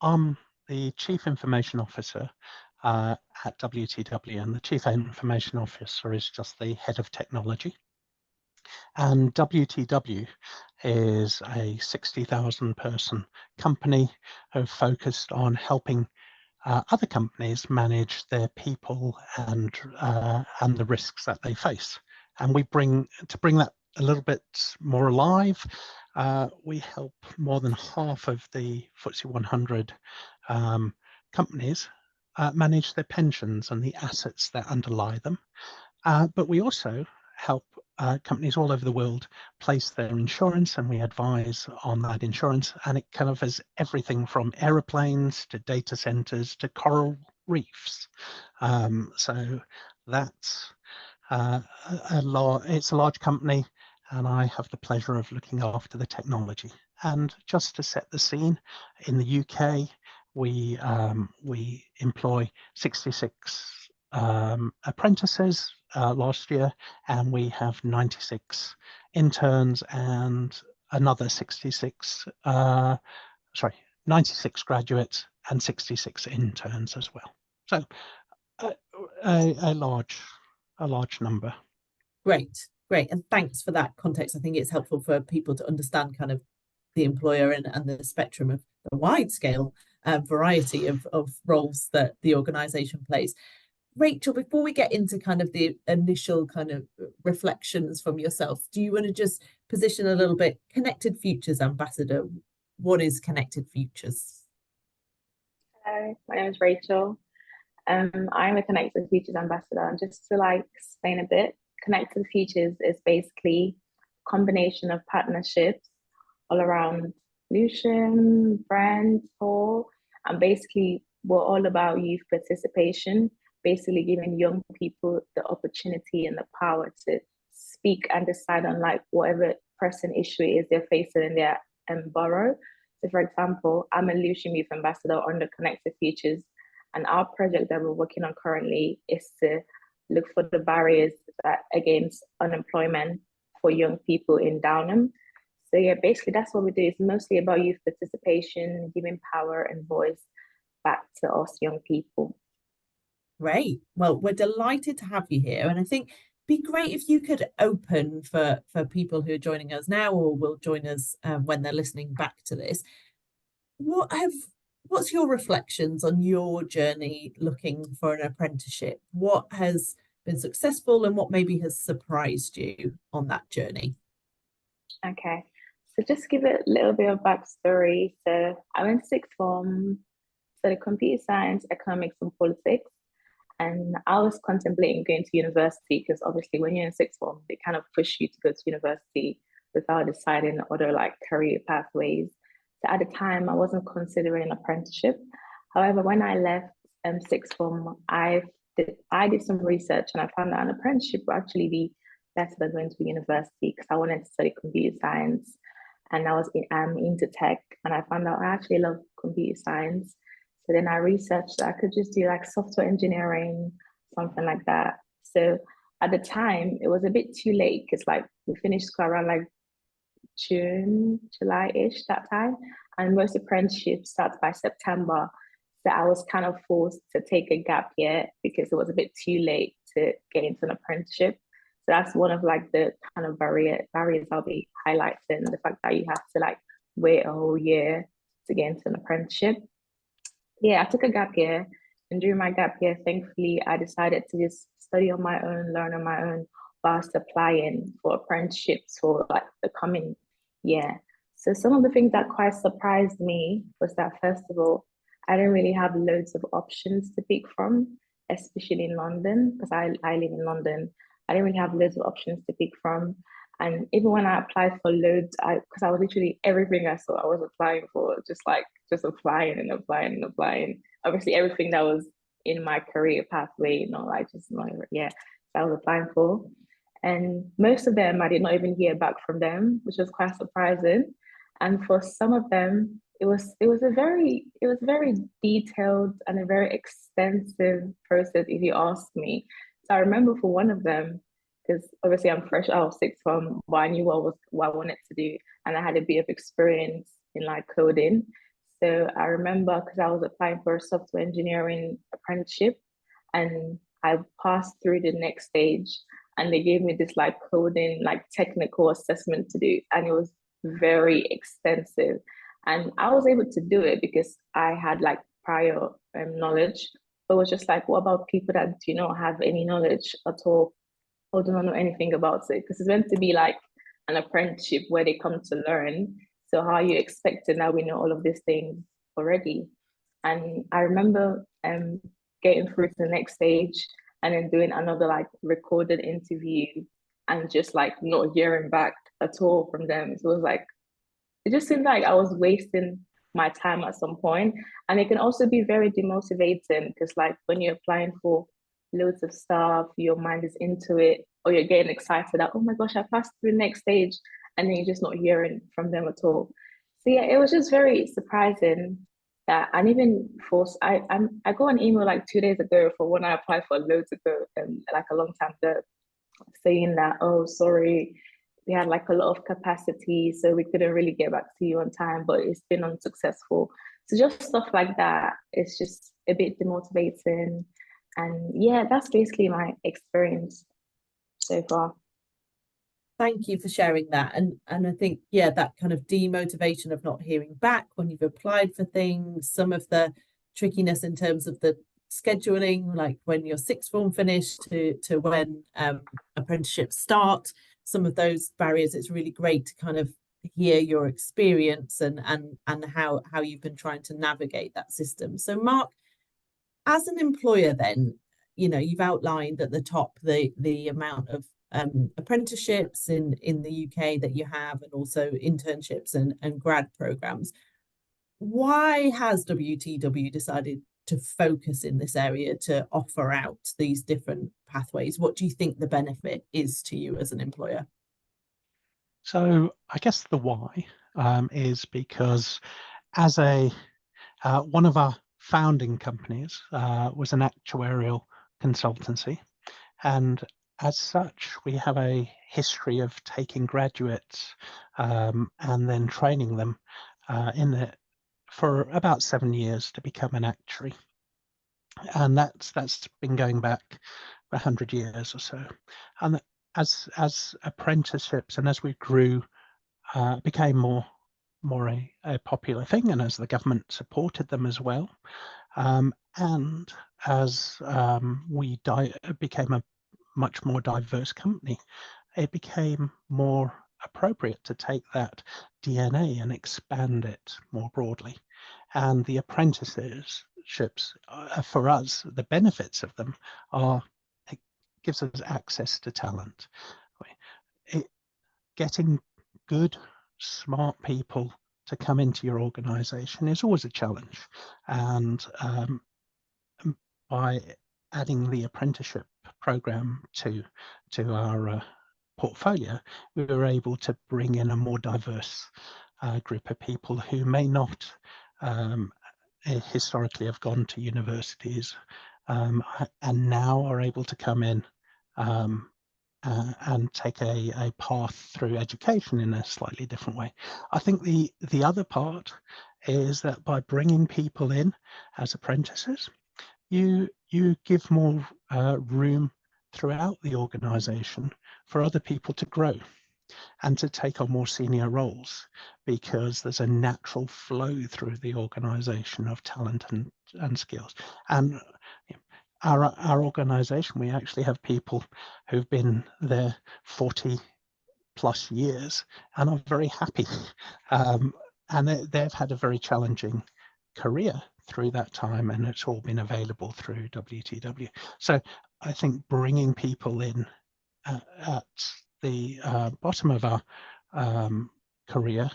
Speaker 11: I'm the Chief Information Officer at WTW, and the Chief Information Officer is just the Head of Technology. And WTW is a 60,000 person company who are focused on helping other companies manage their people and the risks that they face. And we bring that a little bit more alive. We help more than half of the FTSE 100 companies manage their pensions and the assets that underlie them. But we also help companies all over the world place their insurance, and we advise on that insurance, and it covers everything from aeroplanes to data centers to coral reefs. So that's it's a large company, and I have the pleasure of looking after the technology. And just to set the scene, in the UK, we employ 66 apprentices last year, and we have 96 interns and another 96 graduates and 66 interns as well. So a large number.
Speaker 1: Great, great. And thanks for that context. I think it's helpful for people to understand kind of the employer and the spectrum of the wide scale variety of roles that the organisation plays. Rachel, before we get into kind of the initial kind of reflections from yourself, do you want to just position a little bit, Connected Futures Ambassador? What is Connected Futures?
Speaker 12: Hello, my name is Rachel. I'm a Connected Futures Ambassador. And just to like explain a bit, Connected Futures is basically a combination of partnerships all around solution, brand, whole, and basically we're all about youth participation, basically giving young people the opportunity and the power to speak and decide on like whatever pressing issue it is they're facing in their borough. So for example, I'm a Lucian Youth Ambassador under Connected Futures, and our project that we're working on currently is to look for the barriers against unemployment for young people in Downham. So yeah, basically that's what we do. It's mostly about youth participation, giving power and voice back to us young people.
Speaker 1: Great. Well, we're delighted to have you here. And I think it'd be great if you could open for people who are joining us now or will join us when they're listening back to this. What's your reflections on your journey looking for an apprenticeship? What has been successful and what maybe has surprised you on that journey?
Speaker 12: Okay, so just give it a little bit of backstory. So I went to sixth form, studied computer science, economics, and politics. And I was contemplating going to university because obviously when you're in sixth form, they kind of push you to go to university without deciding other like career pathways. So at the time, I wasn't considering an apprenticeship. However, when I left sixth form, I did some research and I found that an apprenticeship would actually be better than going to university because I wanted to study computer science and I'm into tech, and I found out I actually love computer science. So then I researched that I could just do like software engineering, something like that. So at the time, it was a bit too late because like we finished school around like June, July-ish that time. And most apprenticeships start by September. So I was kind of forced to take a gap year because it was a bit too late to get into an apprenticeship. So that's one of like the kind of barriers I'll be highlighting, the fact that you have to like wait a whole year to get into an apprenticeship. Yeah, I took a gap year, and during my gap year, thankfully, I decided to just study on my own, learn on my own, whilst applying for apprenticeships for like the coming year. So some of the things that quite surprised me was that first of all, I didn't really have loads of options to pick from, especially in London, because I live in London. I didn't really have loads of options to pick from. And even when I applied for loads, because I was literally everything I saw I was applying for, just applying and applying and applying. Obviously, everything that was in my career pathway, so I was applying for. And most of them, I did not even hear back from them, which was quite surprising. And for some of them, it was very detailed and a very extensive process, if you ask me. So I remember for one of them, because obviously I'm fresh out of sixth form, but I knew what I wanted to do, and I had a bit of experience in like coding. So I remember because I was applying for a software engineering apprenticeship, and I passed through the next stage, and they gave me this like coding, like technical assessment to do, and it was very extensive. And I was able to do it because I had like prior knowledge, but it was just like, what about people that do not have any knowledge at all or do not know anything about it? Because it's meant to be like an apprenticeship where they come to learn. So how are you expecting that we know all of these things already? And I remember getting through to the next stage and then doing another like recorded interview and just like not hearing back at all from them. So it was like, it just seemed like I was wasting my time at some point. And it can also be very demotivating because like when you're applying for loads of stuff, your mind is into it, or you're getting excited that, oh my gosh, I passed through the next stage, and then you're just not hearing from them at all. So yeah, it was just very surprising that, and even forced, I got an email like 2 days ago for when I applied for loads ago, like a long time ago, saying that, oh, sorry, we had like a lot of capacity, so we couldn't really get back to you on time, but it's been unsuccessful. So just stuff like that, it's just a bit demotivating. And yeah, that's basically my experience so far.
Speaker 1: Thank you for sharing that. And I think, yeah, that kind of demotivation of not hearing back when you've applied for things, some of the trickiness in terms of the scheduling, like when your sixth form finish to when apprenticeships start, some of those barriers. It's really great to kind of hear your experience and how you've been trying to navigate that system. So Mark, as an employer then, you know, you've outlined at the top the amount of apprenticeships in the UK that you have, and also internships and grad programs. Why has WTW decided to focus in this area to offer out these different pathways? What do you think the benefit is to you as an employer?
Speaker 11: So I guess the why is because as a one of our founding companies was an actuarial consultancy, and as such we have a history of taking graduates and then training them for about 7 years to become an actuary, and that's been going back 100 years or so. And as apprenticeships and as we grew, became more a popular thing, and as the government supported them as well, and as we became a much more diverse company, it became more appropriate to take that DNA and expand it more broadly. And the apprenticeships, for us, the benefits of them are it gives us access to talent. Getting good, smart people to come into your organization is always a challenge. And by adding the apprenticeship program to our portfolio, we were able to bring in a more diverse group of people who may not historically have gone to universities and now are able to come in and take a path through education in a slightly different way. I think the other part is that by bringing people in as apprentices, you give more room throughout the organization for other people to grow and to take on more senior roles, because there's a natural flow through the organization of talent and skills. And our organization, we actually have people who've been there 40 plus years and are very happy, and they've had a very challenging career through that time, and it's all been available through WTW. So I think bringing people in at the bottom of our career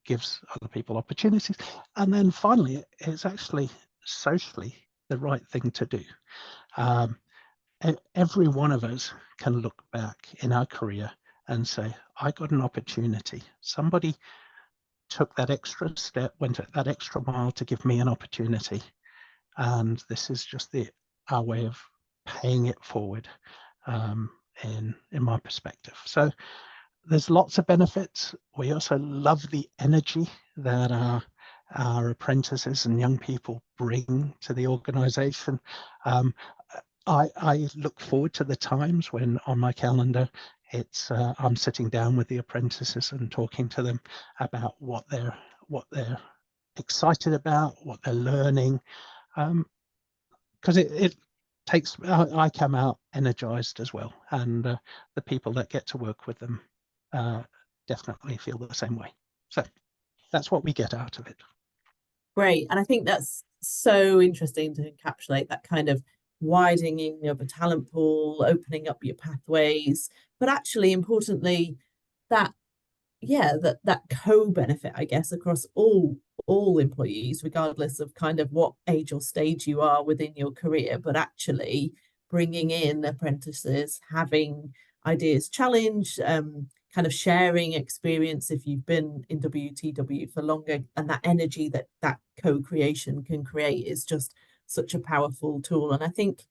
Speaker 11: gives other people opportunities. And then finally, it's actually socially the right thing to do. Every one of us can look back in our career and say, I got an opportunity. Somebody took that extra step, went that extra mile to give me an opportunity. And this is just our way of paying it forward in my perspective. So there's lots of benefits. We also love the energy that our apprentices and young people bring to the organization. I look forward to the times when on my calendar it's I'm sitting down with the apprentices and talking to them about what they're excited about, what they're learning, because it takes I come out energized as well, and the people that get to work with them definitely feel the same way. So that's what we get out of it.
Speaker 1: Great. And I think that's so interesting to encapsulate that kind of widening of a talent pool, opening up your pathways, but actually importantly, that co-benefit, I guess, across all employees, regardless of kind of what age or stage you are within your career, but actually bringing in apprentices, having ideas challenged, kind of sharing experience if you've been in WTW for longer, and that energy that co-creation can create is just such a powerful tool. And I think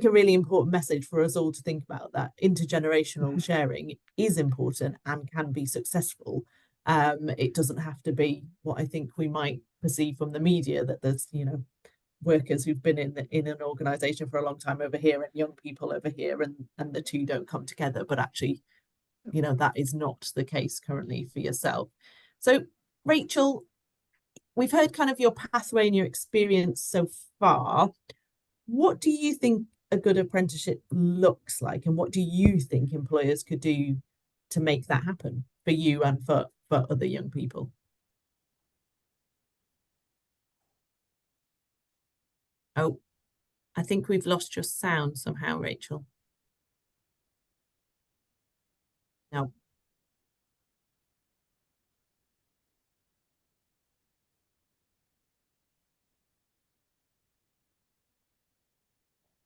Speaker 1: a really important message for us all to think about, that intergenerational sharing is important and can be successful. It doesn't have to be what I think we might perceive from the media, that there's workers who've been in an organization for a long time over here and young people over here, and the two don't come together. But actually, you know, that is not the case currently for yourself. So Rachel, we've heard kind of your pathway and your experience so far. What do you think a good apprenticeship looks like, and what do you think employers could do to make that happen for you and for other young people? Oh, I think we've lost your sound somehow, Rachel. No.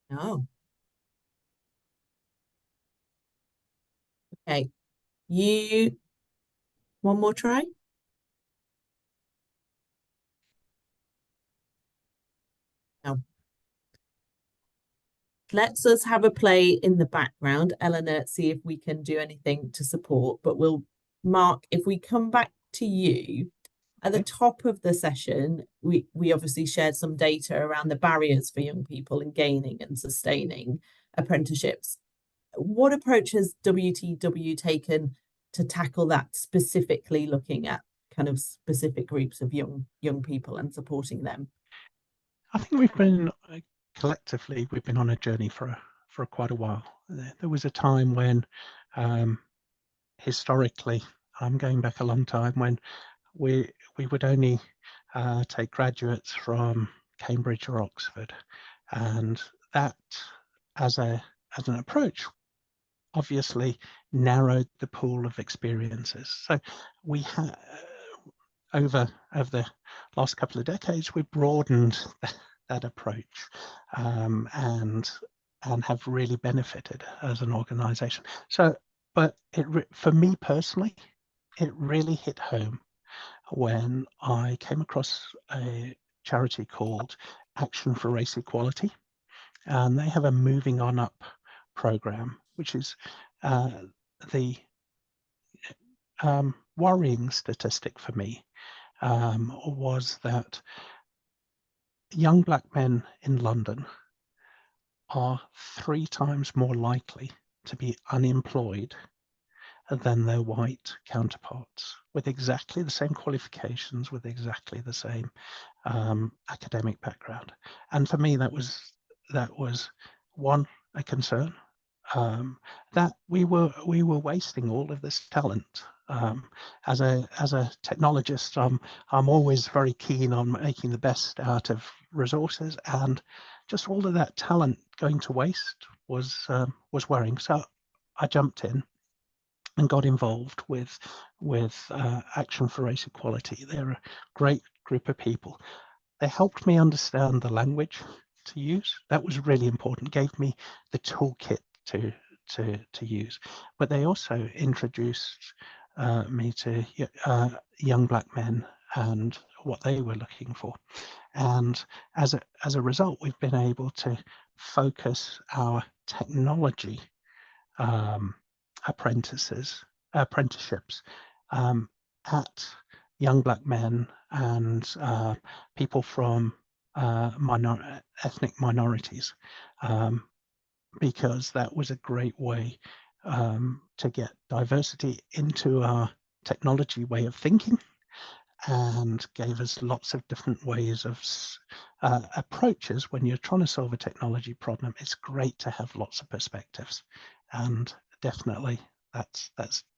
Speaker 1: No. Okay. You, one more try? No. Let's us have a play in the background, Eleanor, see if we can do anything to support. But we'll, Mark, if we come back to you, at the top of the session, we obviously shared some data around the barriers for young people in gaining and sustaining apprenticeships. What approach has WTW taken to tackle that, specifically looking at kind of specific groups of young people and supporting them?
Speaker 11: I think we've been collectively, we've been on a journey for quite a while. There was a time when, historically, I'm going back a long time, when we would only take graduates from Cambridge or Oxford, and that, as an approach, obviously narrowed the pool of experiences. So we had, over the last couple of decades, we broadened that approach, and have really benefited as an organization. So, but for me personally, it really hit home when I came across a charity called Action for Race Equality, and they have a Moving On Up program, which is the worrying statistic for me was that young black men in London are 3 times more likely to be unemployed than their white counterparts, with exactly the same qualifications, with exactly the same academic background. And for me, that was one, a concern, that we were wasting all of this talent. As a technologist, I'm always very keen on making the best out of resources, and just all of that talent going to waste was worrying. So I jumped in and got involved with Action for Race Equality. They're a great group of people. They helped me understand the language to use. That was really important. Gave me the toolkit to use. But they also introduced me to young black men and what they were looking for. And as a result, we've been able to focus our technology apprenticeships at young black men and people from ethnic minorities, because that was a great way to get diversity into our technology way of thinking, and gave us lots of different ways of approaches. When you're trying to solve a technology problem, it's great to have lots of perspectives, and definitely that's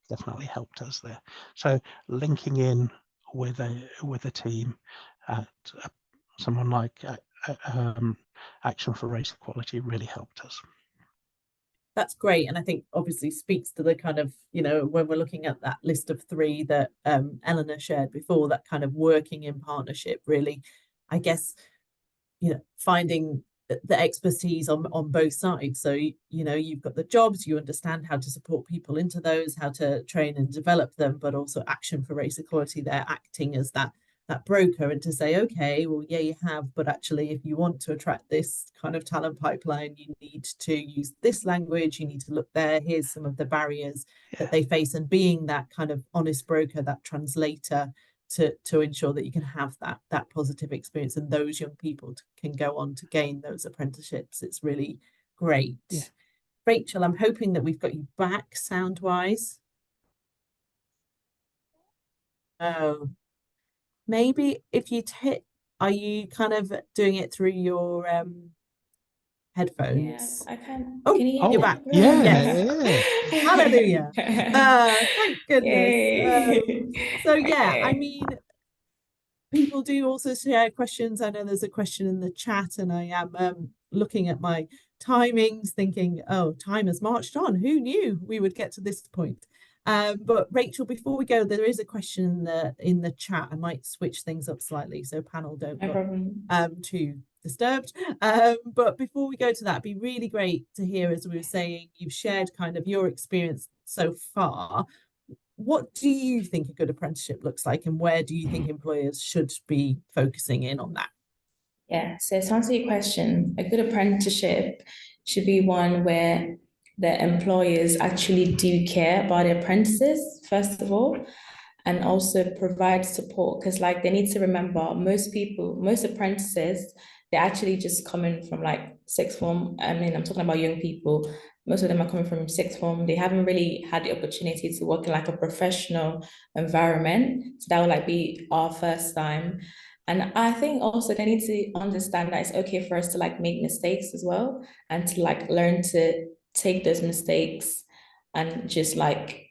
Speaker 11: definitely helped us there. So linking in with a team at someone like Action for Race Equality really helped us.
Speaker 1: That's great, and I think obviously speaks to the kind of, you know, when we're looking at that list of 3 that Eleanor shared before, that kind of working in partnership, really, I guess, you know, finding the expertise on both sides. So, you know, you've got the jobs, you understand how to support people into those, how to train and develop them, but also Action for Race Equality, they're acting as that broker, and to say, okay, well, yeah, you have, but actually, if you want to attract this kind of talent pipeline, you need to use this language, you need to look there, here's some of the barriers that they face, and being that kind of honest broker, that translator, to ensure that you can have that positive experience, and those young people can go on to gain those apprenticeships. It's really great.
Speaker 11: Yeah.
Speaker 1: Rachel, I'm hoping that we've got you back sound wise. Oh, maybe if you are you kind of doing it through your headphones?
Speaker 13: Yeah, I can.
Speaker 1: Oh,
Speaker 13: Can you hear
Speaker 1: you're
Speaker 13: me?
Speaker 1: back.
Speaker 11: Yeah.
Speaker 1: Hallelujah. Thank goodness.
Speaker 13: Yay.
Speaker 1: So yeah, I
Speaker 13: Okay.
Speaker 1: mean, people do also share questions. I know there's a question in the chat, and I am looking at my timings, thinking, oh, time has marched on. Who knew we would get to this point? But Rachel, before we go, there is a question in the chat. I might switch things up slightly so panel don't
Speaker 13: No
Speaker 1: look
Speaker 13: problem.
Speaker 1: too disturbed. But before we go to that, it'd be really great to hear, as we were saying, you've shared kind of your experience so far. What do you think a good apprenticeship looks like, and where do you think employers should be focusing in on that?
Speaker 13: Yeah, so to answer your question, a good apprenticeship should be one where the employers actually do care about their apprentices, first of all, and also provide support, because like they need to remember most apprentices, they're actually just coming from like sixth form. I mean, I'm talking about young people. Most of them are coming from sixth form. They haven't really had the opportunity to work in like a professional environment. So that would like be our first time. And I think also they need to understand that it's okay for us to like make mistakes as well, and to like learn to take those mistakes and just like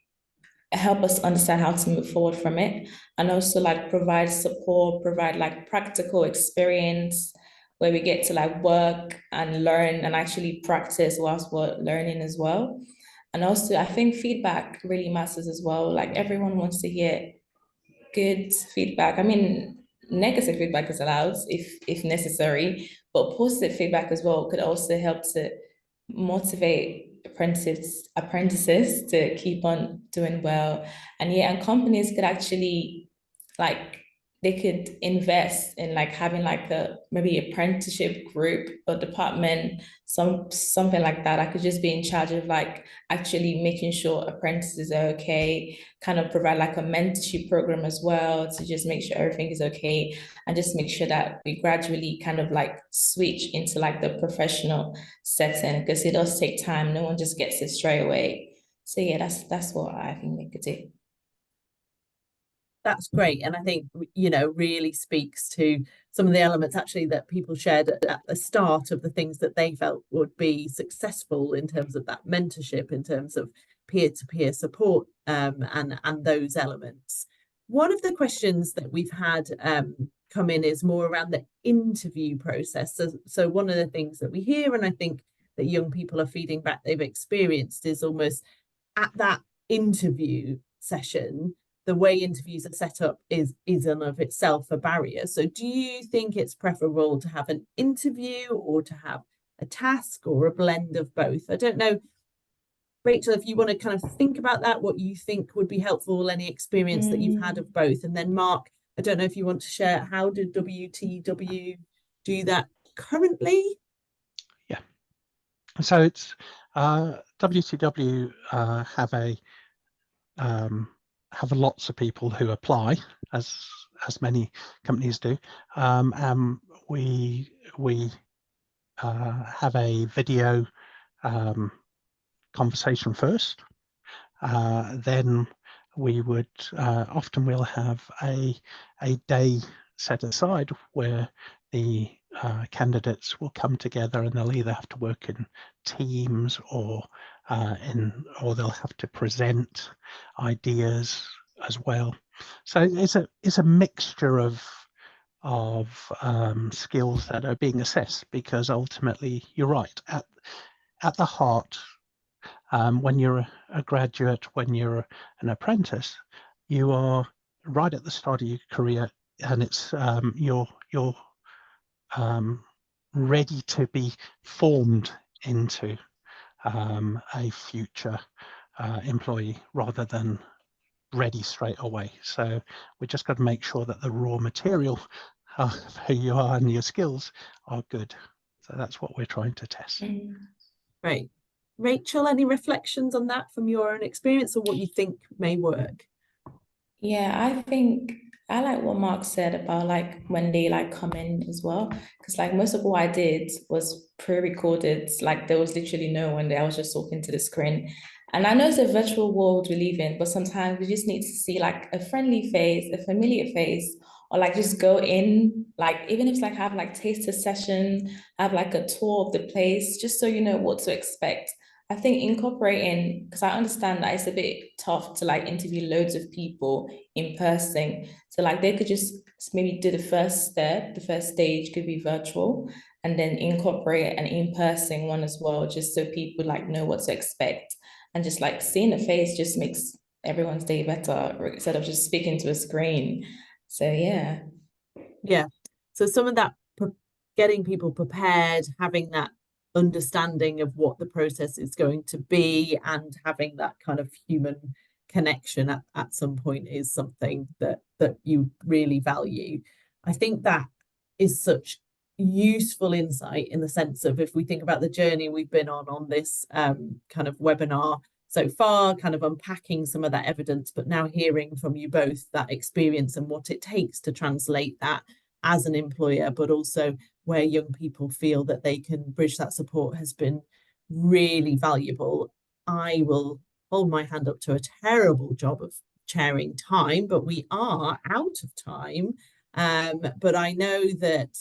Speaker 13: help us understand how to move forward from it, and also like provide support, provide like practical experience where we get to like work and learn and actually practice whilst we're learning as well. And also I think feedback really matters as well. Like everyone wants to hear good feedback. I mean, negative feedback is allowed if necessary, but positive feedback as well could also help to motivate apprentices to keep on doing well. And yeah, and companies could actually like they could invest in like having like a maybe apprenticeship group or department, something like that. I could just be in charge of like actually making sure apprentices are okay, kind of provide like a mentorship program as well to just make sure everything is okay, and just make sure that we gradually kind of like switch into like the professional setting, because it does take time. No one just gets it straight away. So yeah, that's what I think we could do.
Speaker 1: That's great. And I think, really speaks to some of the elements actually that people shared at the start of the things that they felt would be successful in terms of that mentorship, in terms of peer-to-peer support, and those elements. One of the questions that we've had come in is more around the interview process. So one of the things that we hear, and I think that young people are feeding back they've experienced, is almost at that interview session, the way interviews are set up is in of itself a barrier. So do you think it's preferable to have an interview or to have a task, or a blend of both? I don't know, Rachel, if you want to kind of think about that, what you think would be helpful, any experience that you've had of both. And then Mark, I don't know if you want to share, how did WTW do that currently?
Speaker 11: Yeah. So it's WTW have lots of people who apply, as many companies do. We have a video conversation first. Then we would often we'll have a day set aside where the candidates will come together, and they'll either have to work in teams or they'll have to present ideas as well. So it's a mixture of skills that are being assessed, because ultimately you're right, at the heart, when you're a graduate, when you're an apprentice, you are right at the start of your career, and it's you're ready to be formed into a future employee, rather than ready straight away. So we just got to make sure that the raw material of who you are and your skills are good. So that's what we're trying to test.
Speaker 1: Right. Rachel, any reflections on that from your own experience, or what you think may work?
Speaker 13: Yeah, I think I like what Mark said about like when they like come in as well. Because like most of what I did was pre-recorded. Like there was literally no one there. I was just talking to the screen. And I know it's a virtual world we live in, but sometimes we just need to see like a friendly face, a familiar face, or like just go in, like even if it's like have like taster session, have like a tour of the place, just so you know what to expect. I think incorporating, because I understand that it's a bit tough to like interview loads of people in person. So like they could just maybe do the first step, the first stage could be virtual, and then incorporate an in-person one as well, just so people like know what to expect. And just like seeing the face just makes everyone's day better instead of just speaking to a screen. So yeah.
Speaker 1: Yeah. So some of that getting people prepared, having that understanding of what the process is going to be, and having that kind of human connection at some point is something that you really value. I think that is such useful insight, in the sense of, if we think about the journey we've been on this kind of webinar so far, kind of unpacking some of that evidence, but now hearing from you both that experience and what it takes to translate that as an employer, but also where young people feel that they can bridge that support, has been really valuable. I will hold my hand up to a terrible job of chairing time, but we are out of time. But I know that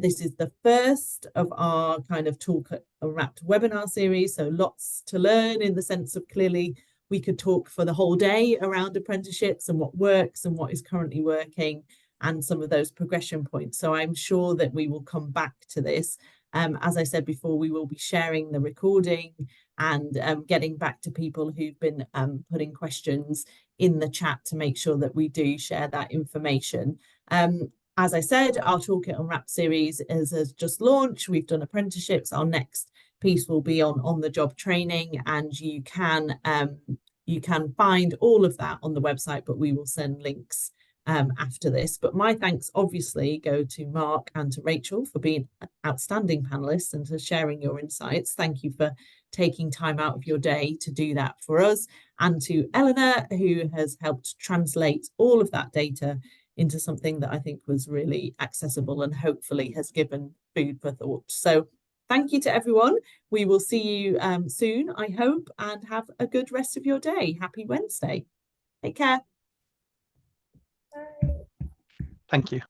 Speaker 1: this is the first of our kind of Toolkit Unwrapped webinar series, so lots to learn, in the sense of, clearly we could talk for the whole day around apprenticeships and what works and what is currently working, and some of those progression points. So I'm sure that we will come back to this. As I said before, we will be sharing the recording and getting back to people who've been putting questions in the chat to make sure that we do share that information. As I said, our Toolkit Unwrapped series has just launched. We've done apprenticeships. Our next piece will be on the job training, and you can find all of that on the website, but we will send links after this. But my thanks obviously go to Mark and to Rachel for being outstanding panelists and for sharing your insights. Thank you for taking time out of your day to do that for us, and to Eleanor, who has helped translate all of that data into something that I think was really accessible and hopefully has given food for thought. So thank you to everyone. We will see you soon, I hope, and have a good rest of your day. Happy Wednesday. Take care.
Speaker 11: Thank you.